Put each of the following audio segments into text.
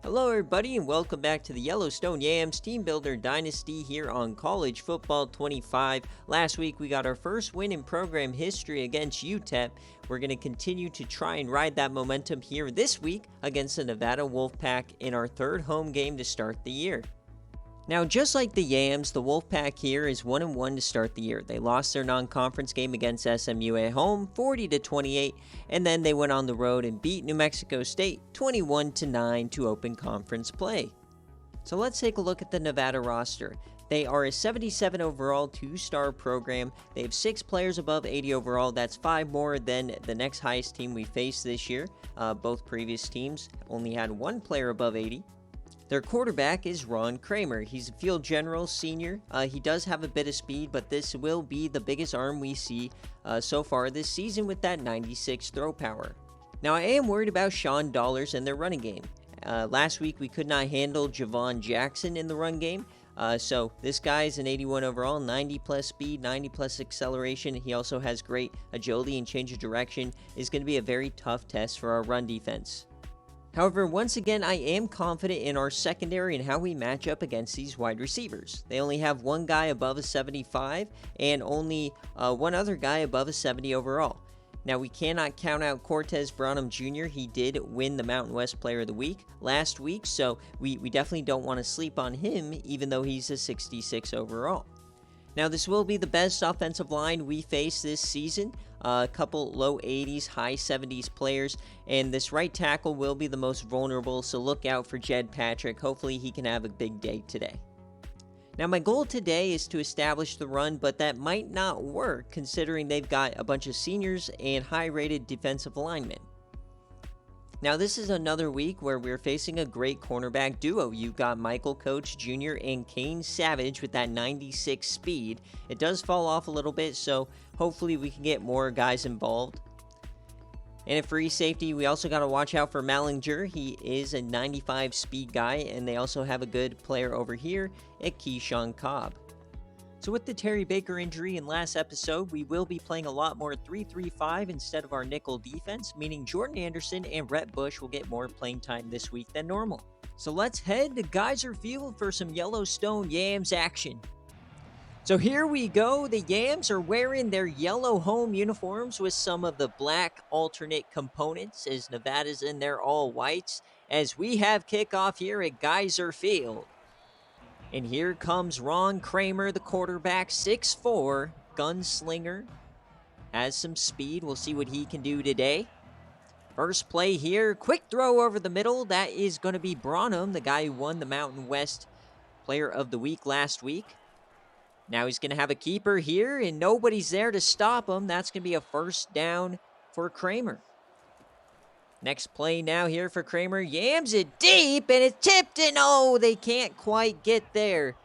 Hello everybody and welcome back to the Yellowstone Yams Team Builder Dynasty here on College Football 25. Last week we got our first win in program history against UTEP. We're going to continue to try and ride that momentum here this week against the Nevada Wolfpack in our third home game to start the year. Now, just like the Yams, the Wolfpack here is 1-1 to start the year. They lost their non-conference game against SMU at home, 40-28, and then they went on the road and beat New Mexico State 21-9 to open conference play. So let's take a look at the Nevada roster. They are a 77 overall, 2-star program. They have 6 players above 80 overall. That's 5 more than the next highest team we faced this year. Both previous teams only had 1 player above 80. Their quarterback is Ron Kramer. He's a field general, senior. He does have a bit of speed, but this will be the biggest arm we see so far this season with that 96 throw power. Now, I am worried about Sean Dollars and their running game. Last week, we could not handle Javon Jackson in the run game. So this guy is an 81 overall, 90 plus speed, 90 plus acceleration. He also has great agility and change of direction. Is going to be a very tough test for our run defense. However, once again, I am confident in our secondary and how we match up against these wide receivers. They only have one guy above a 75 and only one other guy above a 70 overall. Now, we cannot count out Cortez Branham Jr. He did win the Mountain West Player of the Week last week, so we definitely don't want to sleep on him, even though he's a 66 overall. Now, this will be the best offensive line we face this season. A couple low 80s, high 70s players, and this right tackle will be the most vulnerable, so look out for Jed Patrick. Hopefully he can have a big day today. Now, my goal today is to establish the run, but that might not work considering they've got a bunch of seniors and high-rated defensive linemen. Now, this is another week where we're facing a great cornerback duo. You've got Michael Coach Jr. and Kane Savage with that 96 speed. It does fall off a little bit, so hopefully we can get more guys involved. And at free safety, we also got to watch out for Mallinger. He is a 95 speed guy, and they also have a good player over here at Keyshawn Cobb. So with the Terry Baker injury in last episode, we will be playing a lot more 3-3-5 instead of our nickel defense, meaning Jordan Anderson and Rhett Bush will get more playing time this week than normal. So let's head to Geyser Field for some Yellowstone Yams action. So here we go. The Yams are wearing their yellow home uniforms with some of the black alternate components as Nevada's in their all whites as we have kickoff here at Geyser Field. And here comes Ron Kramer, the quarterback, 6'4", gunslinger. Has some speed. We'll see what he can do today. First play here, quick throw over the middle. That is going to be Branham, the guy who won the Mountain West Player of the Week last week. Now he's going to have a keeper here, and nobody's there to stop him. That's going to be a first down for Kramer. Next play now here for Kramer. Yams it deep, and it's tipped, and oh, they can't quite get there.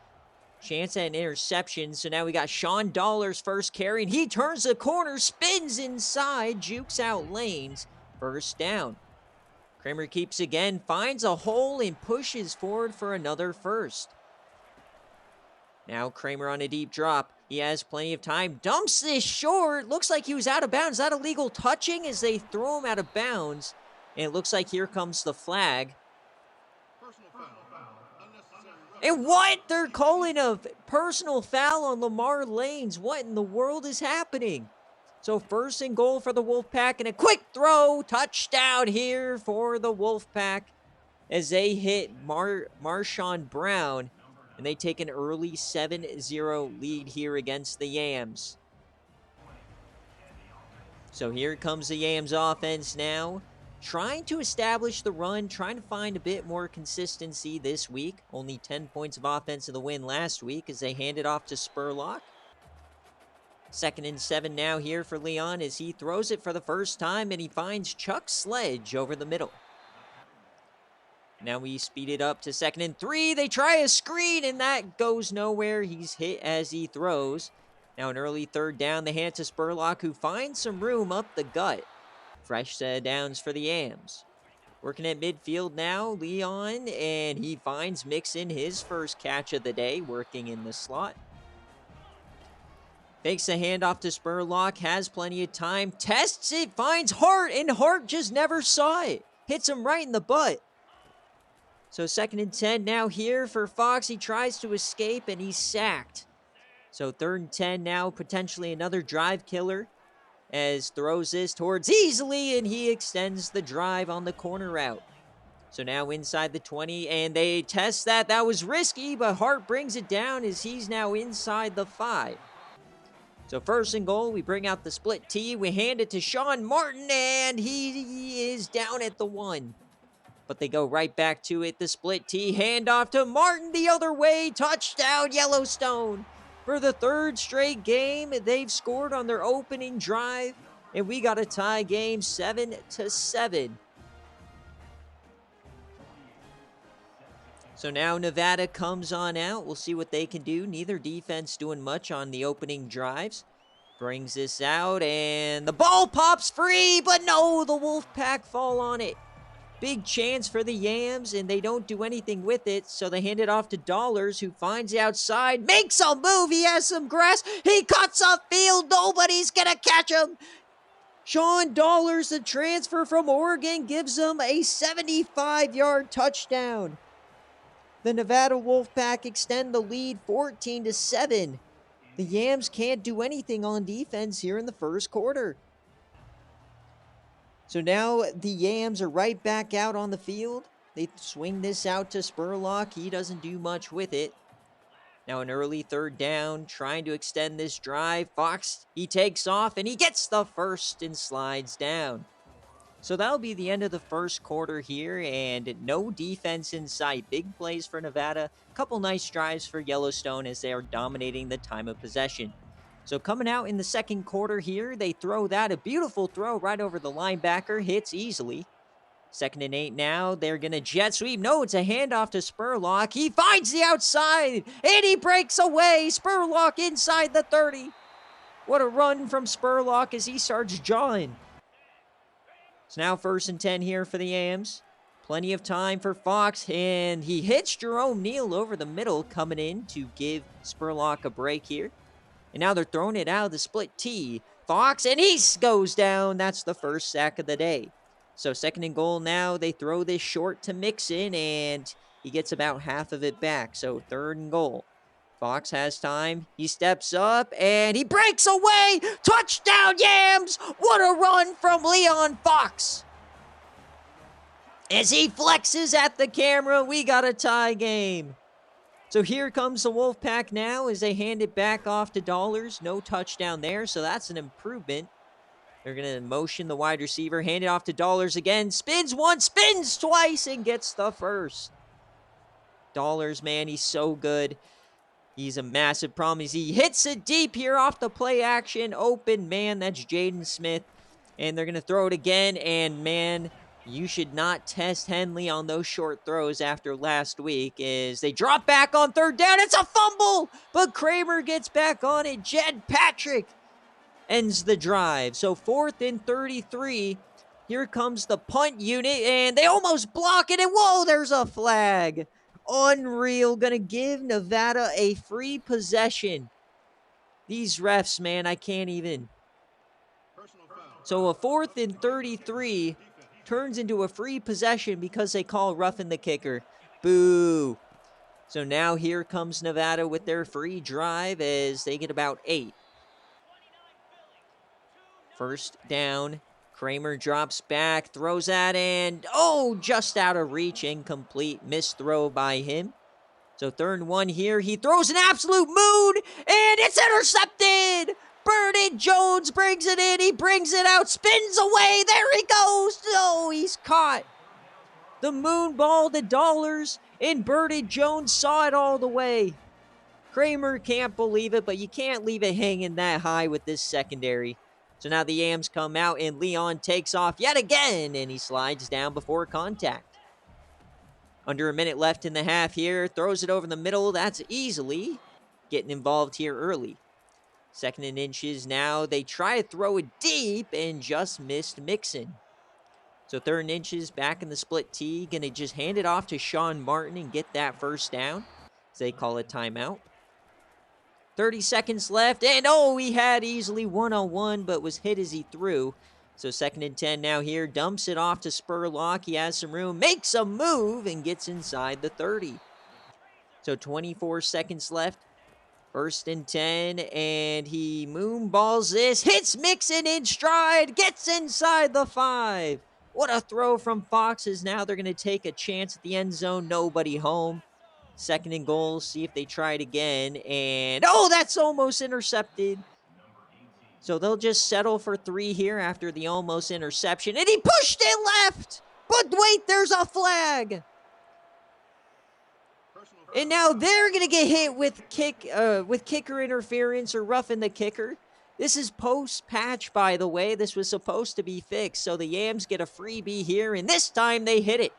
Chance at an interception, so now we got Sean Dollars first carry, and he turns the corner, spins inside, jukes out lanes. First down. Kramer keeps again, finds a hole, and pushes forward for another first. Now Kramer on a deep drop. He has plenty of time. Dumps this short. Looks like he was out of bounds. Is that illegal touching as they throw him out of bounds? And it looks like here comes the flag. And what? They're calling a personal foul on Lamar Lanes. What in the world is happening? So first and goal for the Wolfpack, and a quick throw. Touchdown here for the Wolfpack as they hit Marshawn Brown. And they take an early 7-0 lead here against the Yams. So here comes the Yams offense now. Trying to establish the run, trying to find a bit more consistency this week. Only 10 points of offense in the win last week as they hand it off to Spurlock. 2nd and 7 now here for Leon as he throws it for the first time and he finds Chuck Sledge over the middle. Now we speed it up to 2nd and 3. They try a screen and that goes nowhere. He's hit as he throws. Now an early 3rd down. They hand it to Spurlock who finds some room up the gut. Fresh set of downs for the Yams. Working at midfield now, Leon, and he finds Mixon his first catch of the day, working in the slot. Fakes the handoff to Spurlock, has plenty of time, tests it, finds Hart, and Hart just never saw it. Hits him right in the butt. So 2nd and 10 now here for Fox. He tries to escape and he's sacked. So 3rd and 10 now, potentially another drive killer, as throws this towards easily, and he extends the drive on the corner route. So now inside the 20, and they test that. That was risky, but Hart brings it down as he's now inside the 5. So 1st and goal, we bring out the split T. We hand it to Sean Martin, and he is down at the 1. But they go right back to it. The split T, handoff to Martin the other way. Touchdown, Yellowstone. For the 3rd straight game, they've scored on their opening drive, and we got a tie game 7-7. So now Nevada comes on out. We'll see what they can do. Neither defense doing much on the opening drives. Brings this out, and the ball pops free, but no, the Wolfpack fall on it. Big chance for the Yams, and they don't do anything with it, so they hand it off to Dollars, who finds the outside, makes a move, he has some grass, he cuts a field, nobody's gonna catch him. Sean Dollars, the transfer from Oregon, gives them a 75-yard touchdown. The Nevada Wolfpack extend the lead 14-7. The Yams can't do anything on defense here in the 1st quarter. So now the Yams are right back out on the field. They swing this out to Spurlock. He doesn't do much with it. Now an early 3rd down, trying to extend this drive. Fox, he takes off, and he gets the 1st and slides down. So that'll be the end of the 1st quarter here, and no defense in sight. Big plays for Nevada. Couple nice drives for Yellowstone as they are dominating the time of possession. So coming out in the 2nd quarter here, they throw that. A beautiful throw right over the linebacker. Hits easily. 2nd and 8 now. They're going to jet sweep. No, it's a handoff to Spurlock. He finds the outside, and he breaks away. Spurlock inside the 30. What a run from Spurlock as he starts jawing. So now 1st and 10 here for the Yams. Plenty of time for Fox, and he hits Jerome Neal over the middle, coming in to give Spurlock a break here. And now they're throwing it out of the split T. Fox, and he goes down. That's the 1st sack of the day. So 2nd and goal now. They throw this short to Mixon, and he gets about half of it back. So 3rd and goal. Fox has time. He steps up, and he breaks away. Touchdown, Yams! What a run from Leon Fox. As he flexes at the camera, we got a tie game. So here comes the Wolfpack now as they hand it back off to Dollars. No touchdown there, so that's an improvement. They're going to motion the wide receiver, hand it off to Dollars again. Spins once, spins twice, and gets the 1st. Dollars, man, he's so good. He's a massive problem. He hits it deep here off the play action. Open man, that's Jaden Smith. And they're going to throw it again, and man, you should not test Henley on those short throws after last week as they drop back on 3rd down. It's a fumble, but Kramer gets back on it. Jed Patrick ends the drive. So 4th and 33. Here comes the punt unit, and they almost block it, and whoa, there's a flag. Unreal. Gonna give Nevada a free possession. These refs, man, I can't even. So a 4th and 33 turns into a free possession because they call roughing the kicker. Boo. So now here comes Nevada with their free drive as they get about 8. 1st down. Kramer drops back, throws that, and oh, just out of reach, incomplete. Missed throw by him. So 3rd and 1 here. He throws an absolute moon, and it's intercepted. Burnett Jones brings it in. He brings it out, spins away. There he goes. No, he's caught. The moon ball to Dollars, and Burnett Jones saw it all the way. Kramer can't believe it, but you can't leave it hanging that high with this secondary. So now the Yams come out, and Leon takes off yet again, and he slides down before contact. Under a minute left in the half here. Throws it over the middle. That's easily getting involved here early. 2nd and inches now. They try to throw it deep and just missed Mixon. So 3rd and inches back in the split T. Going to just hand it off to Sean Martin and get that 1st down. As they call a timeout. 30 seconds left. And oh, he had easily one-on-one, but was hit as he threw. So 2nd and 10 now here. Dumps it off to Spurlock. He has some room. Makes a move and gets inside the 30. So 24 seconds left. 1st and 10, and he moonballs this, hits Mixon in stride, gets inside the 5. What a throw from Foxes. Now they're going to take a chance at the end zone. Nobody home. 2nd and goal. See if they try it again. And, oh, that's almost intercepted. So they'll just settle for 3 here after the almost interception. And he pushed it left. But wait, there's a flag. And now they're going to get hit with kicker interference or roughing the kicker. This is post-patch, by the way. This was supposed to be fixed. So the Yams get a freebie here, and this time they hit it.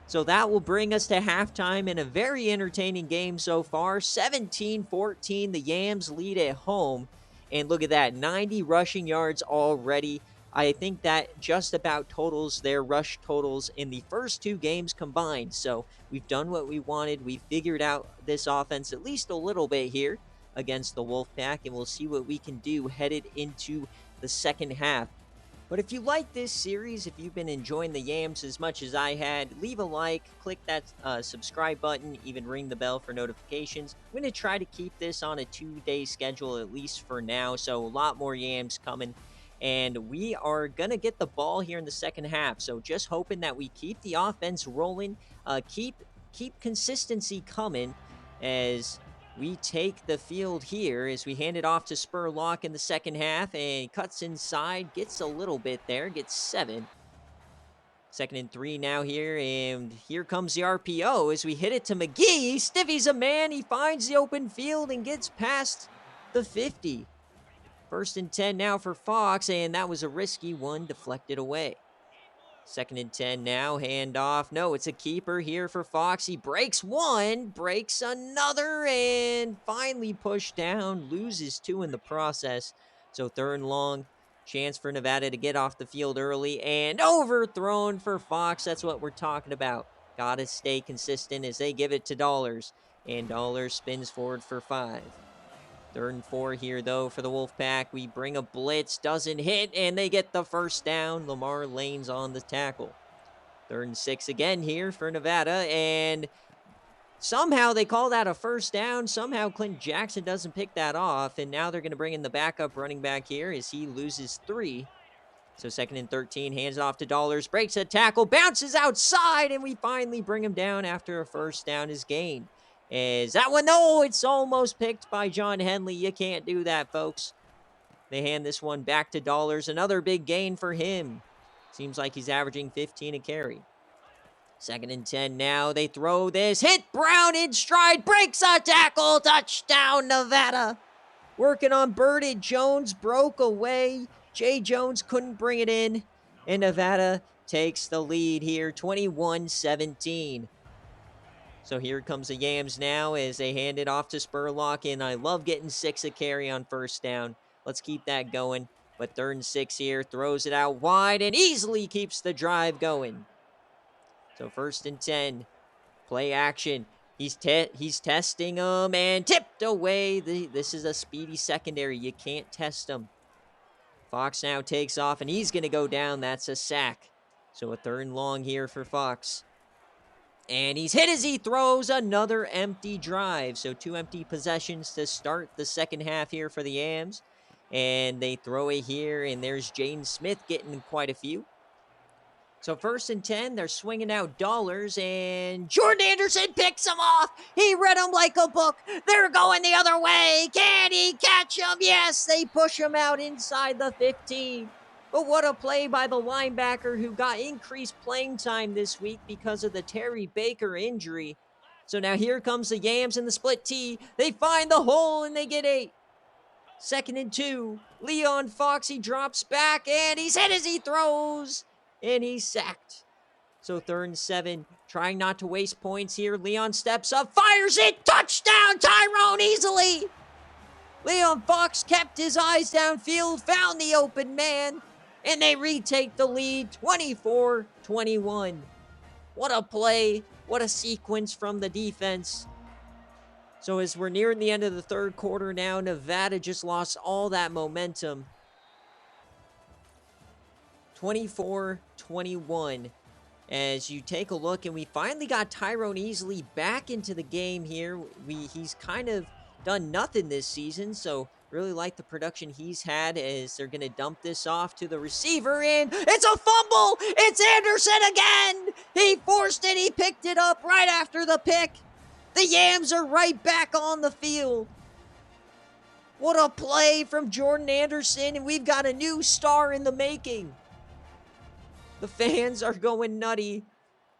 So that will bring us to halftime in a very entertaining game so far. 17-14, the Yams lead at home. And look at that, 90 rushing yards already. I think that just about totals their rush totals in the first 2 games combined. So we've done what we wanted. We figured out this offense at least a little bit here against the Wolfpack, and we'll see what we can do headed into the second half. But if you like this series, if you've been enjoying the Yams as much as I had, leave a like, click that subscribe button, even ring the bell for notifications. I'm going to try to keep this on a 2-day schedule at least for now, so a lot more Yams coming. And we are going to get the ball here in the second half. So just hoping that we keep the offense rolling, keep consistency coming as we take the field here as we hand it off to Spurlock in the second half. And he cuts inside, gets a little bit there, gets 7. 2nd and 3 now here, and here comes the RPO as we hit it to McGee. Stiffy's a man, he finds the open field and gets past the 50. 1st and 10 now for Fox, and that was a risky one, deflected away. 2nd and 10 now, handoff. No, it's a keeper here for Fox. He breaks one, breaks another, and finally pushed down, loses 2 in the process. So 3rd and long, chance for Nevada to get off the field early, and overthrown for Fox. That's what we're talking about. Gotta stay consistent as they give it to Dollars, and Dollars spins forward for 5. 3rd and 4 here, though, for the Wolfpack. We bring a blitz, doesn't hit, and they get the first down. Lamar Lane's on the tackle. 3rd and 6 again here for Nevada, and somehow they call that a first down. Somehow Clinton Jackson doesn't pick that off, and now they're going to bring in the backup running back here as he loses 3. So 2nd and 13, hands it off to Dollars, breaks a tackle, bounces outside, and we finally bring him down after a first down is gained. Is that one? No, it's almost picked by John Henley. You can't do that, folks. They hand this one back to Dollars. Another big gain for him. Seems like he's averaging 15 a carry. 2nd and 10 now. They throw this. Hit Brown in stride. Breaks a tackle. Touchdown, Nevada. Working on Birded. Jones broke away. Jay Jones couldn't bring it in. And Nevada takes the lead here, 21-17. So here comes the Yams now as they hand it off to Spurlock, and I love getting 6 a carry on first down. Let's keep that going. But 3rd and 6 here, throws it out wide and easily keeps the drive going. So 1st and 10, play action. He's testing them and tipped away. This is a speedy secondary. You can't test them. Fox now takes off, and he's going to go down. That's a sack. So a 3rd and long here for Fox. And he's hit as he throws another empty drive. So 2 empty possessions to start the second half here for the Yams. And they throw it here, and there's Jaden Smith getting quite a few. So 1st and 10, they're swinging out Dollars, and Jordan Anderson picks him off. He read him like a book. They're going the other way. Can he catch him? Yes, they push him out inside the 15. But what a play by the linebacker who got increased playing time this week because of the Terry Baker injury. So now here comes the Yams in the split T. They find the hole and they get 8. 2nd and 2. Leon Fox, he drops back and he's hit as he throws. And he's sacked. So 3rd and 7. Trying not to waste points here. Leon steps up, fires it. Touchdown, Tyrone easily. Leon Fox kept his eyes downfield, found the open man. And they retake the lead, 24-21. What a play. What a sequence from the defense. So as we're nearing the end of the 3rd quarter now, Nevada just lost all that momentum. 24-21. As you take a look, and we finally got Tyrone Easley back into the game here. He's kind of done nothing this season, so really like the production he's had as they're going to dump this off to the receiver, and it's a fumble! It's Anderson again! He forced it, he picked it up right after the pick. The Yams are right back on the field. What a play from Jordan Anderson, and we've got a new star in the making. The fans are going nutty.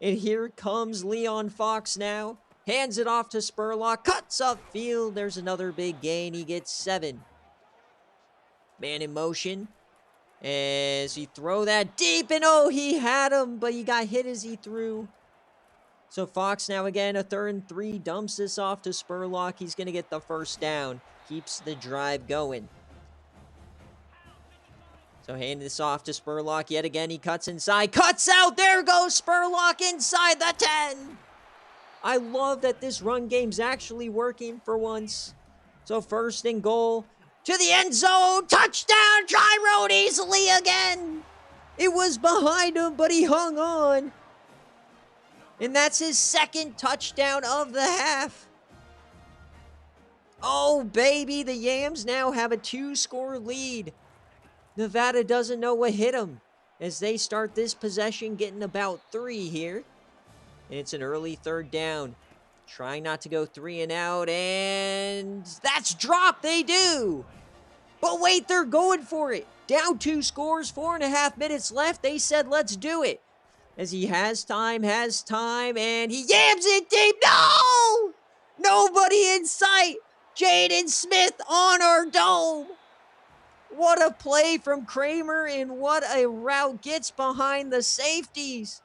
And here comes Leon Fox now. Hands it off to Spurlock. Cuts upfield. There's another big gain. He gets 7. Man in motion. As he throw that deep. And oh, he had him. But he got hit as he threw. So Fox now again, a 3rd and 3. Dumps this off to Spurlock. He's going to get the first down. Keeps the drive going. So hand this off to Spurlock yet again. He cuts inside, cuts out. There goes Spurlock inside the 10. I love that this run game's actually working for once. So 1st and goal to the end zone. Touchdown, Tyrone Easley again. It was behind him, but he hung on. And that's his 2nd touchdown of the half. Oh, baby, the Yams now have a 2-score lead. Nevada doesn't know what hit them as they start this possession getting about 3 here. And it's an early 3rd down. Trying not to go 3 and out, and that's dropped. They do. But wait, they're going for it. Down 2 scores, 4.5 minutes left. They said, let's do it. As he has time, and he yams it deep. No! Nobody in sight. Jaden Smith on our dome. What a play from Kramer, and what a route, gets behind the safeties.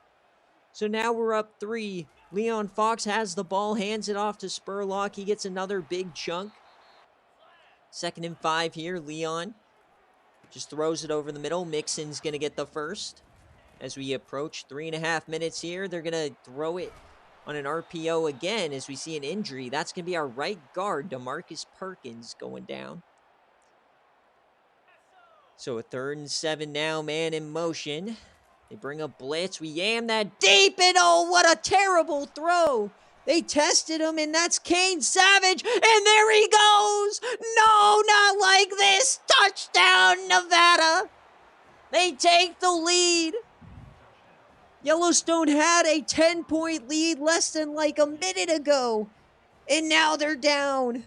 So now we're up 3. Leon Fox has the ball, hands it off to Spurlock. He gets another big chunk. 2nd and 5 here. Leon just throws it over the middle. Mixon's going to get the first. As we approach 3.5 minutes here, they're going to throw it on an RPO again as we see an injury. That's going to be our right guard, DeMarcus Perkins, going down. So a 3rd and 7 now, man in motion. They bring a blitz. We yam that deep, and oh, what a terrible throw. They tested him, and that's Kane Savage, and there he goes. No, not like this. Touchdown, Nevada. They take the lead. Yellowstone had a 10-point lead less than like a minute ago, and now they're down.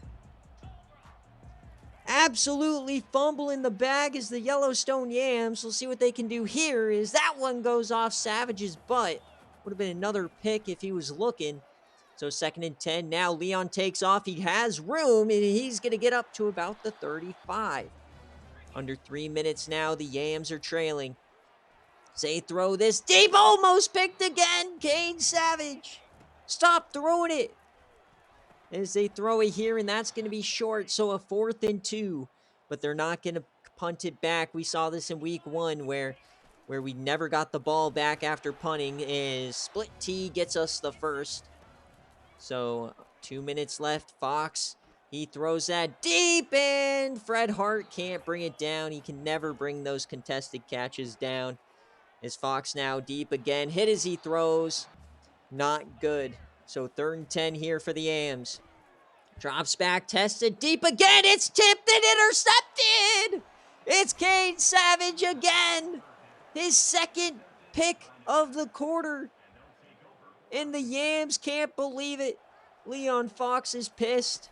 Absolutely fumbling the bag is the Yellowstone Yams. We'll see what they can do here. Is that one goes off Savage's butt. Would have been another pick if he was looking. So 2nd and 10. Now Leon takes off. He has room, and he's going to get up to about the 35. Under 3 minutes now. The Yams are trailing. Say throw this deep. Almost picked again. Kane Savage. Stop throwing it. As they throw it here, and that's going to be short, so a 4th and 2. But they're not going to punt it back. We saw this in week 1 where we never got the ball back after punting. Is split T gets us the first. So 2 minutes left. Fox, he throws that deep, and Fred Hart can't bring it down. He can never bring those contested catches down. As Fox now deep again. Hit as he throws. Not good. So 3rd and 10 here for the Yams. Drops back, tested deep again. It's tipped and intercepted. It's Kane Savage again. His 2nd pick of the quarter. And the Yams can't believe it. Leon Fox is pissed.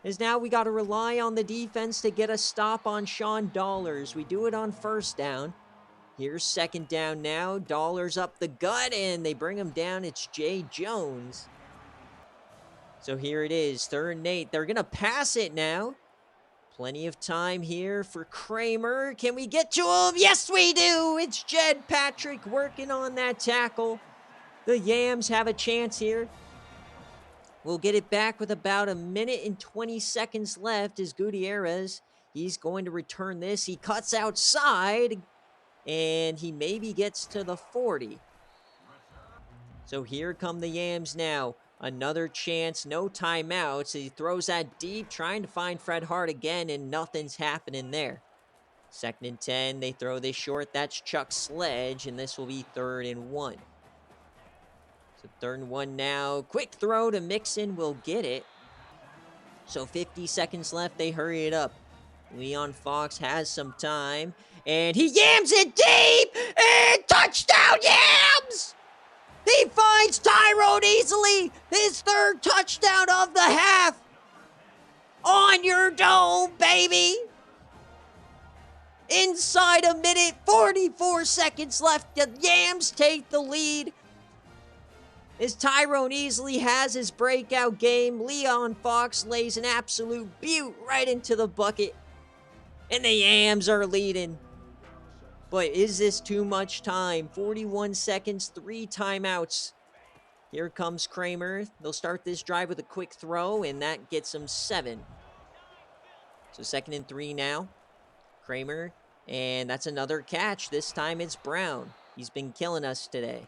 As now we got to rely on the defense to get a stop on Sean Dollars. We do it on 1st down. Here's 2nd down now. Dollars up the gut, and they bring him down. It's Jay Jones. So here it is, 3rd and 8. They're going to pass it now. Plenty of time here for Kramer. Can we get to him? Yes, we do. It's Jed Patrick working on that tackle. The Yams have a chance here. We'll get it back with about 1 minute and 20 seconds left as Gutierrez, he's going to return this. He cuts outside, and he maybe gets to the 40. So here come the Yams now. Another chance, no timeouts. He throws that deep, trying to find Fred Hart again, and nothing's happening there. 2nd and 10. They throw this short. That's Chuck's sledge, and this will be 3rd and 1. So 3rd and 1 now. Quick throw to Mixon will get it. So 50 seconds left. They hurry it up. Leon Fox has some time, and he yams it deep, and touchdown Yams! He finds Tyrone easily, his 3rd touchdown of the half. On your dome, baby! Inside a minute, 44 seconds left. The Yams take the lead. As Tyrone easily has his breakout game, Leon Fox lays an absolute beaut right into the bucket. And the Yams are leading. But is this too much time? 41 seconds, 3 timeouts. Here comes Kramer. They'll start this drive with a quick throw, and that gets them 7. So 2nd and 3 now. Kramer, and that's another catch. This time it's Brown. He's been killing us today.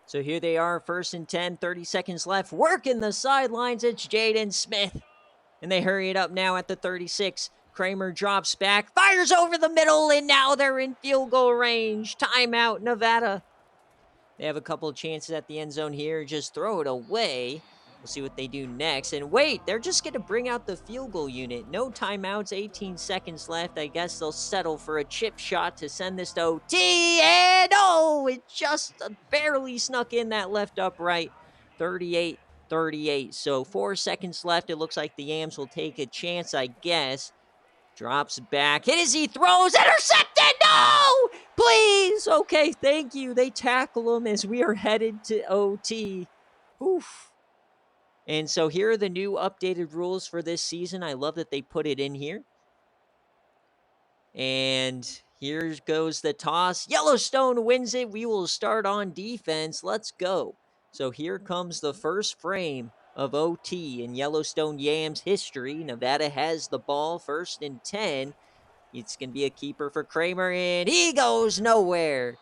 So here they are, 1st and 10, 30 seconds left. Working the sidelines, it's Jaden Smith. And they hurry it up now at the 36. Kramer drops back, fires over the middle, and now they're in field goal range. Timeout, Nevada. They have a couple of chances at the end zone here. Just throw it away. We'll see what they do next. And wait, they're just going to bring out the field goal unit. No timeouts, 18 seconds left. I guess they'll settle for a chip shot to send this to OT. And oh, it just barely snuck in that left upright. 38-38. So 4 seconds left. It looks like the Yams will take a chance, I guess. Drops back. Hit as he throws. Intercepted. No! Please. Okay, thank you. They tackle him as we are headed to OT. Oof. And so here are the new updated rules for this season. I love that they put it in here. And here goes the toss. Yellowstone wins it. We will start on defense. Let's go. So here comes the first frame of OT in Yellowstone Yams history. Nevada has the ball, 1st and 10. It's going to be a keeper for Kramer, and he goes nowhere.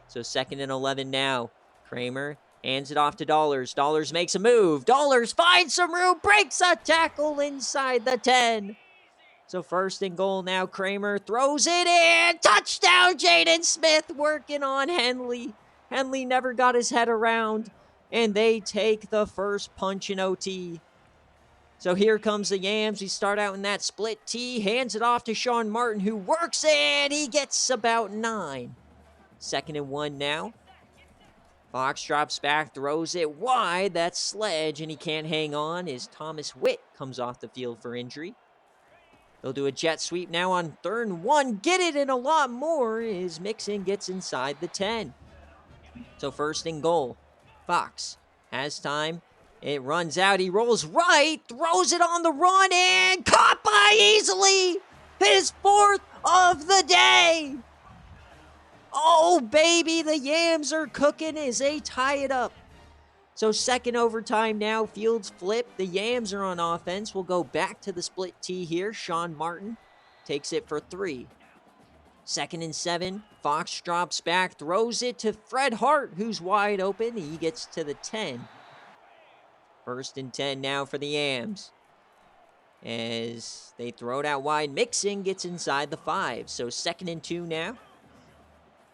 So 2nd and 11 now. Kramer hands it off to Dollars. Dollars makes a move. Dollars finds some room, breaks a tackle inside the 10. So 1st and goal now. Kramer throws it in. Touchdown, Jaden Smith working on Henley. Henley never got his head around, and they take the first punch in OT. So here comes the Yams. We start out in that split T, hands it off to Sean Martin, who works it. He gets about 9. 2nd and 1 now. Fox drops back, throws it wide. That's Sledge, and he can't hang on as Thomas Witt comes off the field for injury. They'll do a jet sweep now on 3rd and 1. Get it and a lot more as Mixon gets inside the 10. So 1st and goal. Fox has time. It runs out. He rolls right, throws it on the run, and caught by easily. His 4th of the day. Oh, baby, the Yams are cooking as they tie it up. So 2nd overtime now. Fields flip. The Yams are on offense. We'll go back to the split T here. Sean Martin takes it for 3. 2nd and 7. Fox drops back, throws it to Fred Hart, who's wide open. He gets to the 10. 1st and 10 now for the Yams. As they throw it out wide, Mixon gets inside the 5. So 2nd and 2 now.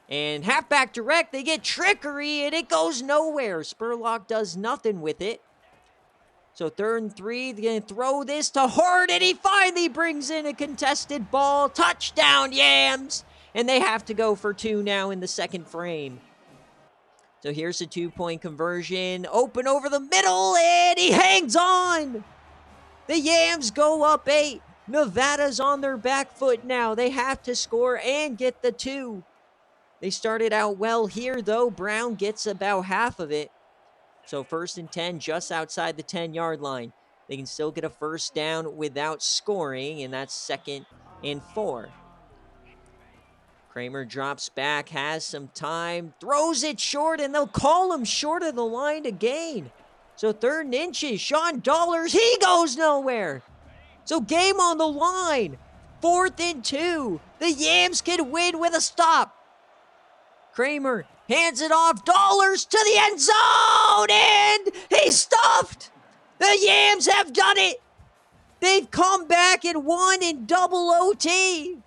And halfback direct, they get trickery, and it goes nowhere. Spurlock does nothing with it. So 3rd and 3, they're going to throw this to Hart, and he finally brings in a contested ball. Touchdown, Yams! And they have to go for 2 now in the 2nd frame. So here's a 2-point conversion. Open over the middle, and he hangs on! The Yams go up 8. Nevada's on their back foot now. They have to score and get the 2. They started out well here, though. Brown gets about half of it. So 1st and 10, just outside the 10-yard line. They can still get a 1st down without scoring, and that's 2nd and 4. Kramer drops back, has some time, throws it short, and they'll call him short of the line again. So 3rd and inches, Sean Dollars, he goes nowhere. So game on the line. 4th and 2. The Yams can win with a stop. Kramer hands it off. Dollars to the end zone, and he's stuffed. The Yams have done it. They've come back and won in double OT.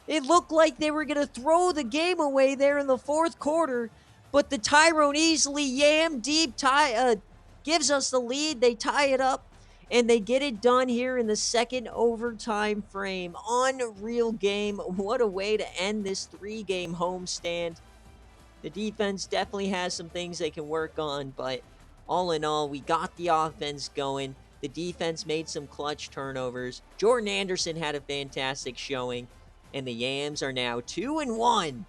It looked like they were going to throw the game away there in the fourth quarter, but the Tyrone Easley Yam deep tie gives us the lead. They tie it up, and they get it done here in the second overtime frame. Unreal game. What a way to end this 3-game homestand. The defense definitely has some things they can work on, but all in all, we got the offense going. The defense made some clutch turnovers. Jordan Anderson had a fantastic showing, and the Yams are now 2-1.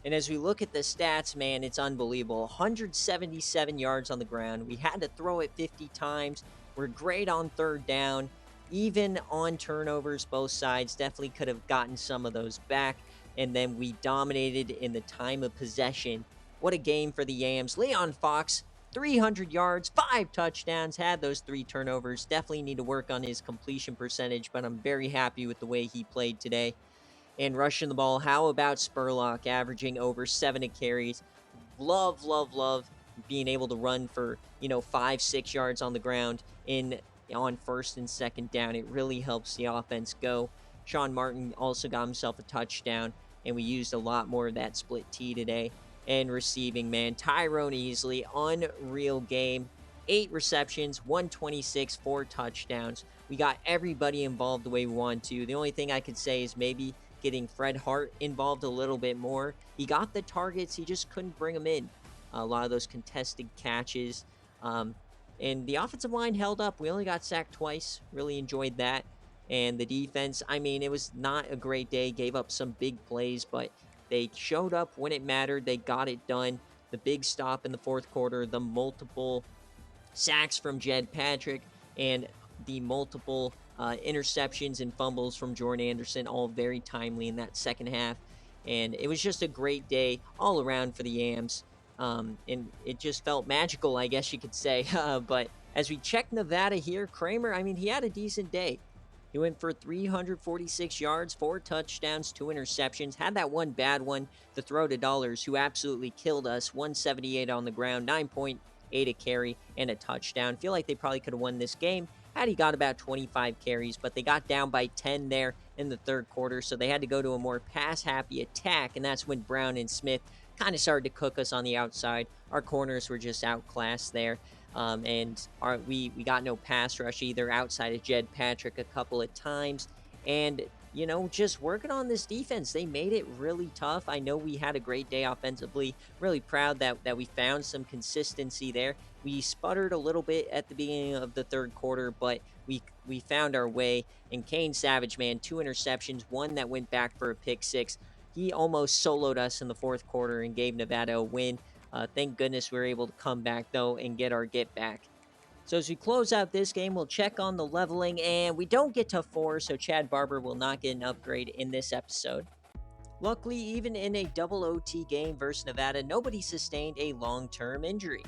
And as we look at the stats, man, it's unbelievable. 177 yards on the ground. We had to throw it 50 times. We're great on third down. Even on turnovers, both sides definitely could have gotten some of those back. And then we dominated in the time of possession. What a game for the Yams. Leon Fox, 300 yards, 5 touchdowns, had those 3 turnovers. Definitely need to work on his completion percentage, but I'm very happy with the way he played today. And rushing the ball, how about Spurlock averaging over 7 carries? Love being able to run for, 5-6 yards on the ground on first and second down. It really helps the offense go. Sean Martin also got himself a touchdown, and we used a lot more of that split T today. And receiving, man, Tyrone Easley, unreal game. 8 receptions, 126, 4 touchdowns. We got everybody involved the way we want to. The only thing I could say is maybe getting Fred Hart involved a little bit more. He got the targets, he just couldn't bring them in. A lot of those contested catches. And the offensive line held up. We only got sacked twice. Really enjoyed that. And the defense, I mean, it was not a great day. Gave up some big plays, but they showed up when it mattered. They got it done. The big stop in the fourth quarter, the multiple sacks from Jed Patrick, and the multiple interceptions and fumbles from Jordan Anderson, all very timely in that second half. And it was just a great day all around for the Yams. And it just felt magical, I guess you could say. But as we check Nevada here, Kramer, I mean, he had a decent day. He went for 346 yards, 4 touchdowns, 2 interceptions. Had that one bad one, the throw to Dollars, who absolutely killed us. 178 on the ground, 9.8 a carry, and a touchdown. Feel like they probably could have won this game had he got about 25 carries, but they got down by 10 there in the third quarter, so they had to go to a more pass-happy attack, and that's when Brown and Smith kind of started to cook us on the outside. Our corners were just outclassed there. And we got no pass rush either outside of Jed Patrick a couple of times. And, just working on this defense, they made it really tough. I know we had a great day offensively. Really proud that we found some consistency there. We sputtered a little bit at the beginning of the third quarter, but we found our way. And Kane Savage, man, 2 interceptions, 1 that went back for a pick 6. He almost soloed us in the fourth quarter and gave Nevada a win. Thank goodness we were able to come back, though, and get our get back. So as we close out this game, we'll check on the leveling, and we don't get to 4, so Chad Barber will not get an upgrade in this episode. Luckily, even in a double OT game versus Nevada, nobody sustained a long-term injury.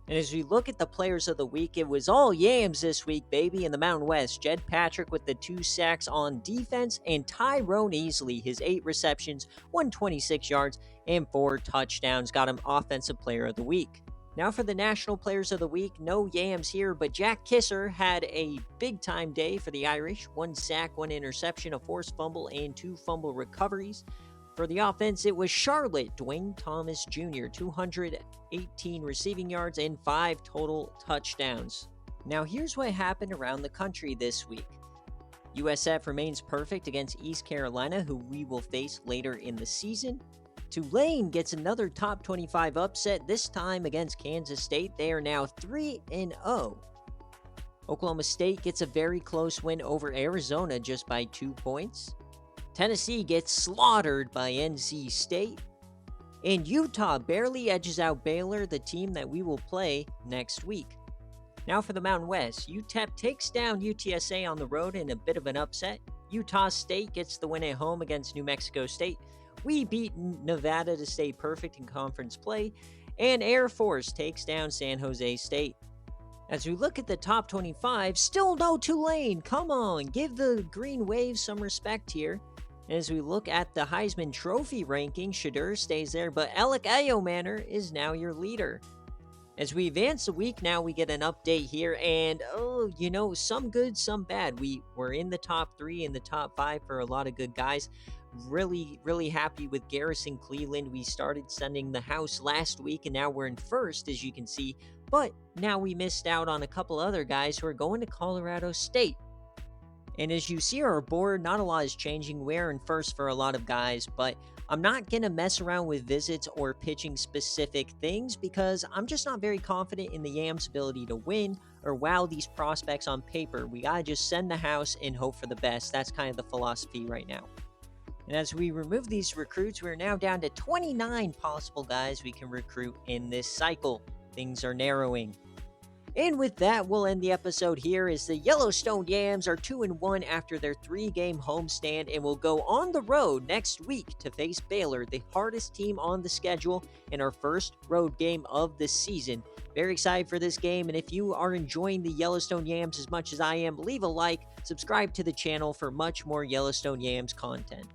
And as we look at the players of the week, it was all Yams this week, baby, in the Mountain West. Jed Patrick with the 2 sacks on defense, and Tyrone Easley, his 8 receptions, 126 yards, and 4 touchdowns, got him Offensive Player of the Week. Now for the National Players of the Week, no Yams here, but Jack Kisser had a big-time day for the Irish. 1 sack, 1 interception, a forced fumble, and 2 fumble recoveries. For the offense, it was Charlotte, Dwayne Thomas Jr., 218 receiving yards and 5 total touchdowns. Now here's what happened around the country this week. USF remains perfect against East Carolina, who we will face later in the season. Tulane gets another top 25 upset, this time against Kansas State. They are now 3-0. Oklahoma State gets a very close win over Arizona just by 2 points. Tennessee gets slaughtered by NC State. And Utah barely edges out Baylor, the team that we will play next week. Now for the Mountain West, UTEP takes down UTSA on the road in a bit of an upset. Utah State gets the win at home against New Mexico State. We beat Nevada to stay perfect in conference play. And Air Force takes down San Jose State. As we look at the top 25, still no Tulane. Come on, give the Green Wave some respect here. As we look at the Heisman Trophy ranking, Shadur stays there, but Alec Ayomanor is now your leader. As we advance the week now, we get an update here, and some good, some bad. We were in the top 3, in the top 5 for a lot of good guys, Really happy with Garrison Cleveland. We started sending the house last week, and now we're in first, as you can see. But now we missed out on a couple other guys who are going to Colorado State. And as you see our board, not a lot is changing. We're in first for a lot of guys, but I'm not going to mess around with visits or pitching specific things because I'm just not very confident in the Yams' ability to win or wow these prospects on paper. We got to just send the house and hope for the best. That's kind of the philosophy right now. And as we remove these recruits, we're now down to 29 possible guys we can recruit in this cycle. Things are narrowing. And with that, we'll end the episode here as the Yellowstone Yams are 2-1 after their 3-game homestand and will go on the road next week to face Baylor, the hardest team on the schedule, in our first road game of the season. Very excited for this game, and if you are enjoying the Yellowstone Yams as much as I am, leave a like, subscribe to the channel for much more Yellowstone Yams content.